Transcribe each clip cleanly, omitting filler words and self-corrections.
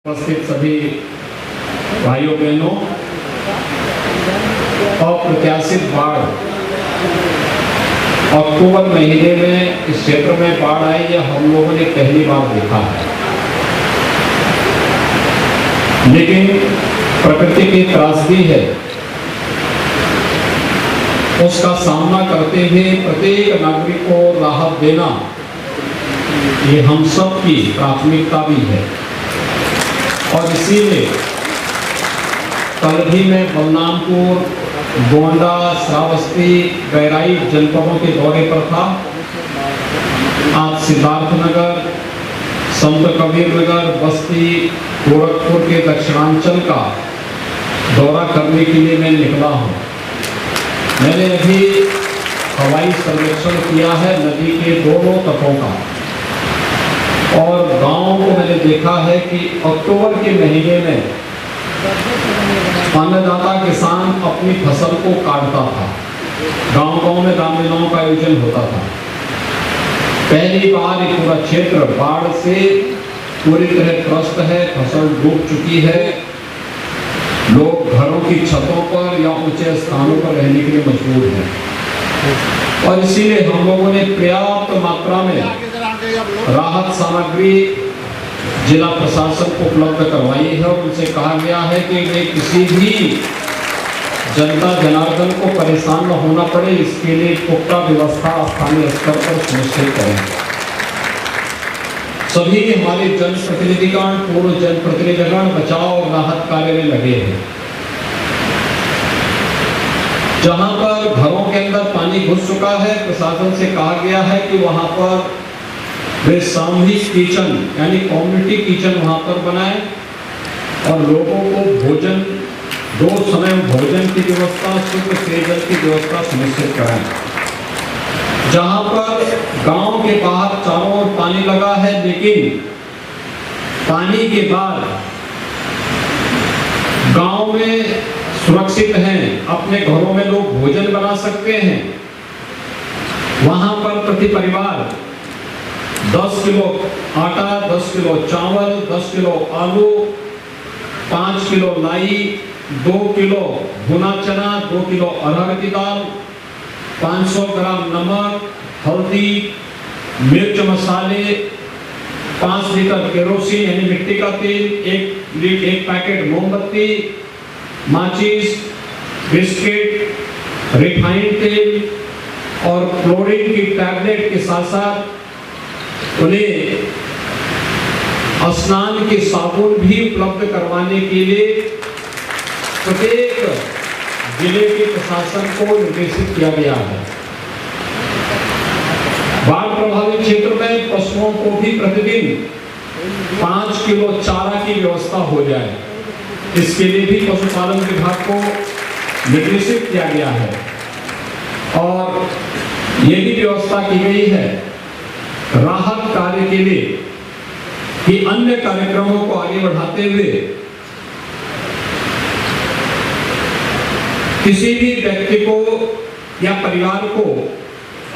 उपस्थित सभी भाइयों बहनों, अप्रत्याशित बाढ़ अक्टूबर महीने में इस क्षेत्र में बाढ़ आई, यह हम लोगों ने पहली बार देखा है। लेकिन प्रकृति की त्रासदी है, उसका सामना करते हुए प्रत्येक नागरिक को राहत देना ये हम सब की प्राथमिकता भी है। और इसीलिए कल भी मैं बलरामपुर, गोंडा, श्रावस्ती, बहराइच जनपदों के दौरे पर था। आज सिद्धार्थनगर, संत कबीर नगर, बस्ती, गोरखपुर के दक्षिणांचल का दौरा करने के लिए मैं निकला हूँ। मैंने अभी हवाई सर्वेक्षण किया है नदी के दोनों तटों का, और गांवों को मैंने देखा है कि अक्टूबर के महीने में अन्नदाता किसान अपनी फसल को काटता था। गांव-गांव में रामलीलाओं का आयोजन होता था। पहली बार ये पूरा क्षेत्र बाढ़ से पूरी तरह त्रस्त है, फसल डूब चुकी है। लोग घरों की छतों पर या ऊंचे स्थानों पर रहने के लिए मजबूर हैं, और इसीलिए हम लोगों ने पर्याप्त मात्रा में राहत सामग्री जिला प्रशासन को उपलब्ध करवाई है। और उनसे कहा गया है कि वे किसी भी जनता जनार्दन को परेशान न होना पड़े, इसके लिए पुख्ता व्यवस्था स्थानीय स्तर पर सुनिश्चित करें। सभी हमारे जनप्रतिनिधिगण, पूर्व जनप्रतिनिधिगण बचाव और राहत कार्य में लगे हैं। जहां पर घरों के अंदर पानी घुस चुका है, प्रशासन से कहा गया है कि वहां पर वे सामूहिक किचन यानी कम्युनिटी किचन वहां पर बनाए, और लोगों को भोजन, 2 समय भोजन की व्यवस्था, शुद्ध पेयजल की व्यवस्था सुनिश्चित कराएं। जहां पर गांव के बाहर चारों ओर पानी लगा है, लेकिन पानी के बाद गांव में सुरक्षित हैं, अपने घरों में लोग भोजन बना सकते हैं, वहां पर प्रति परिवार 10 किलो आटा, 10 किलो चावल, 10 किलो आलू, 5 किलो लाई, 2 किलो भुना चना, 2 किलो अरहर की दाल, 500 ग्राम नमक, हल्दी, मिर्च मसाले, 5 लीटर केरोसिन यानी मिट्टी का तेल, 1 पैकेट मोमबत्ती, माचिस, बिस्किट, रिफाइंड तेल और क्लोरीन की टैबलेट के साथ साथ उन्हें स्नान के साबुन भी उपलब्ध करवाने के लिए प्रत्येक जिले के प्रशासन को निर्देशित किया गया है। बाढ़ प्रभावित क्षेत्र में पशुओं को भी प्रतिदिन 5 किलो चारा की व्यवस्था हो जाए, इसके लिए भी पशुपालन विभाग को निर्देशित किया गया है। और ये भी व्यवस्था की गई है राहत कार्य के लिए कि अन्य कार्यक्रमों को आगे बढ़ाते हुए किसी भी व्यक्ति को या परिवार को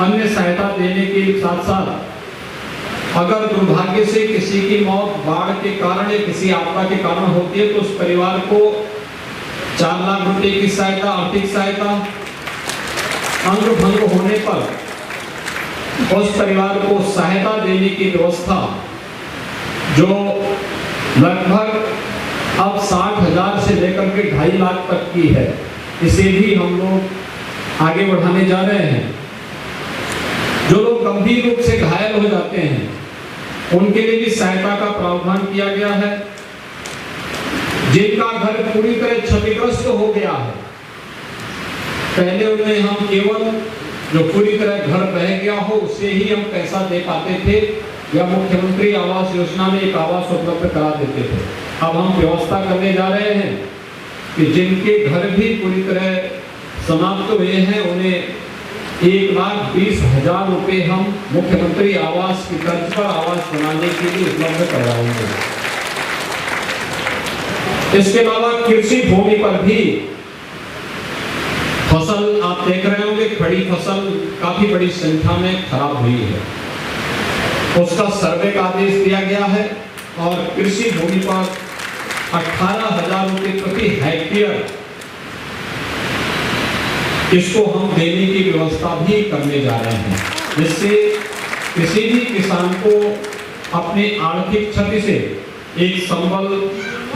अन्य सहायता देने के साथ साथ अगर दुर्भाग्य से किसी की मौत बाढ़ के कारण या किसी आपदा के कारण होती है, तो उस परिवार को 4 लाख रुपए की सहायता, आर्थिक सहायता, अंग भंग होने पर उस परिवार को सहायता देने की व्यवस्था जो लगभग अब 60,000 से लेकर के 2.5 लाख तक की है, इसे भी हम लोग आगे बढ़ाने जा रहे हैं। जो लोग गंभीर रूप से घायल हो जाते हैं, उनके लिए भी सहायता का प्रावधान किया गया है। जिनका घर पूरी तरह क्षतिग्रस्त हो गया है, पहले उन्हें हम केवल जो पूरी तरह घर बह गया हो उसे ही हम पैसा दे पाते थे, या मुख्यमंत्री आवास योजना में एक आवास उपलब्ध करा देते थे। अब हम व्यवस्था करने जा रहे हैं कि जिनके घर भी पूरी तरह समाप्त हुए हैं, उन्हें 1,20,000 रुपए हम मुख्यमंत्री आवास की तर्ज पर आवास बनाने के लिए उपलब्ध करवाएंगे। इसके अलावा कृषि भूमि पर भी फसल आप देख रहे होंगे, खड़ी फसल काफी बड़ी संख्या में खराब हुई है, उसका सर्वे का आदेश दिया गया है। और कृषि भूमि पर 18,000 रुपए प्रति हेक्टेयर इसको हम देने की व्यवस्था भी करने जा रहे हैं, जिससे किसी भी किसान को अपनी आर्थिक क्षति से एक संबल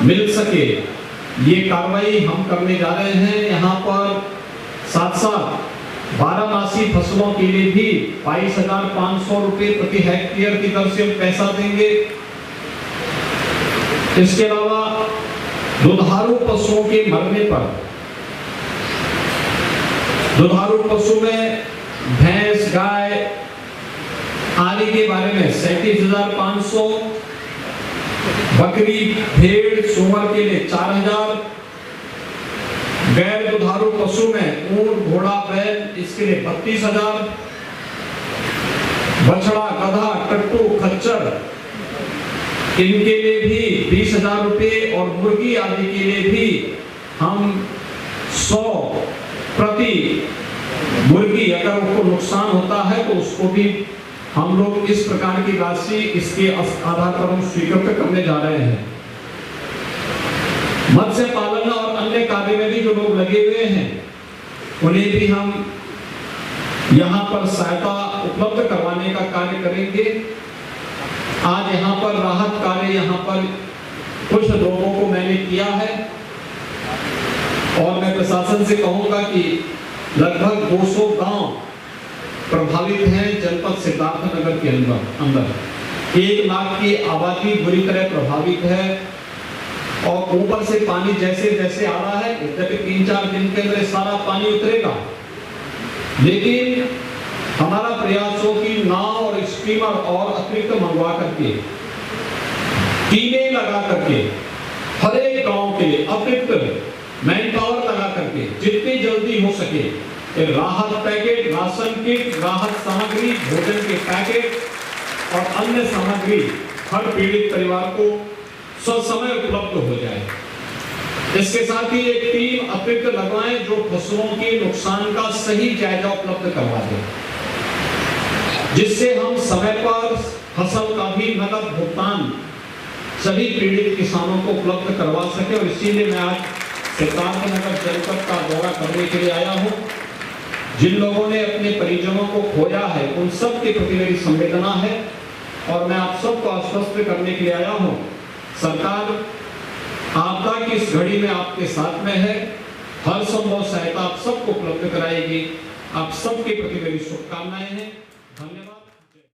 मिल सके। ये कार्रवाई हम करने जा रहे हैं। यहाँ पर साथ साथ 12 मासी फसलों के लिए भी 22,500 रुपए प्रति हेक्टेयर की दर से हम पैसा देंगे। इसके अलावा दुधारू पशुओं के मरने पर, दुधारू पशु में भैंस, गाय आदि के बारे में 37,500, बकरी, भेड़, सूअर के लिए 4,000, गैर दुधारू पशु में ऊंट, घोड़ा, बैल इसके लिए 32,000, बछड़ा, गधा, टट्टू, खच्चर इनके लिए भी 20,000 रुपए और मुर्गी आदि के लिए भी हम 100 प्रति मुर्गी अगर उनको नुकसान होता है तो उसको भी हम लोग इस प्रकार की राशि इसके आधार पर हम स्वीकृत करने जा रहे हैं। मत्स्य पालन और अन्य कार्य में भी जो लोग लगे हुए हैं उन्हें भी हम यहाँ पर सहायता उपलब्ध करवाने का कार्य करेंगे। आज यहाँ पर राहत कार्य यहाँ पर कुछ लोगों को मैंने किया है और मैं प्रशासन से कहूंगा कि लगभग 200 गांव प्रभावित हैं जनपद सिद्धार्थनगर के अंदर 1 लाख की आबादी बुरी तरह प्रभावित है और ऊपर से पानी जैसे जैसे आ रहा है, यद्यपि 3-4 दिन के अंदर सारा पानी उतरेगा, लेकिन हमारा प्रयास हो कि नाव और स्टीमर और अतिरिक्त मंगवा करके, टीमें लगा करके हर एक गांव के लिए अतिरिक्त मैन पावर लगा करके जितनी जल्दी हो सके राहत पैकेट, राशन किट, राहत सामग्री, भोजन के पैकेट और अन्य सामग्री हर पीड़ित परिवार को ससमय उपलब्ध हो जाए। इसके साथ ही एक टीम अतिरिक्त लगवाएं जो फसलों के नुकसान का सही जायजा उपलब्ध करवा दे, जिससे हम समय पर फसल का भी नकद भुगतान सभी पीड़ित किसानों को उपलब्ध करवा सके। और इसीलिए मैं आज सिद्धार्थनगर जनपद का दौरा करने के लिए आया हूं। जिन लोगों ने अपने परिजनों को खोया है उन सब के प्रति मेरी संवेदना है और मैं आप सबको आश्वस्त करने के लिए आया हूं, सरकार आपदा की इस घड़ी में आपके साथ में है, हर संभव सहायता आप सबको उपलब्ध कराएगी। आप सबके प्रति मेरी शुभकामनाएं हैं। धन्यवाद।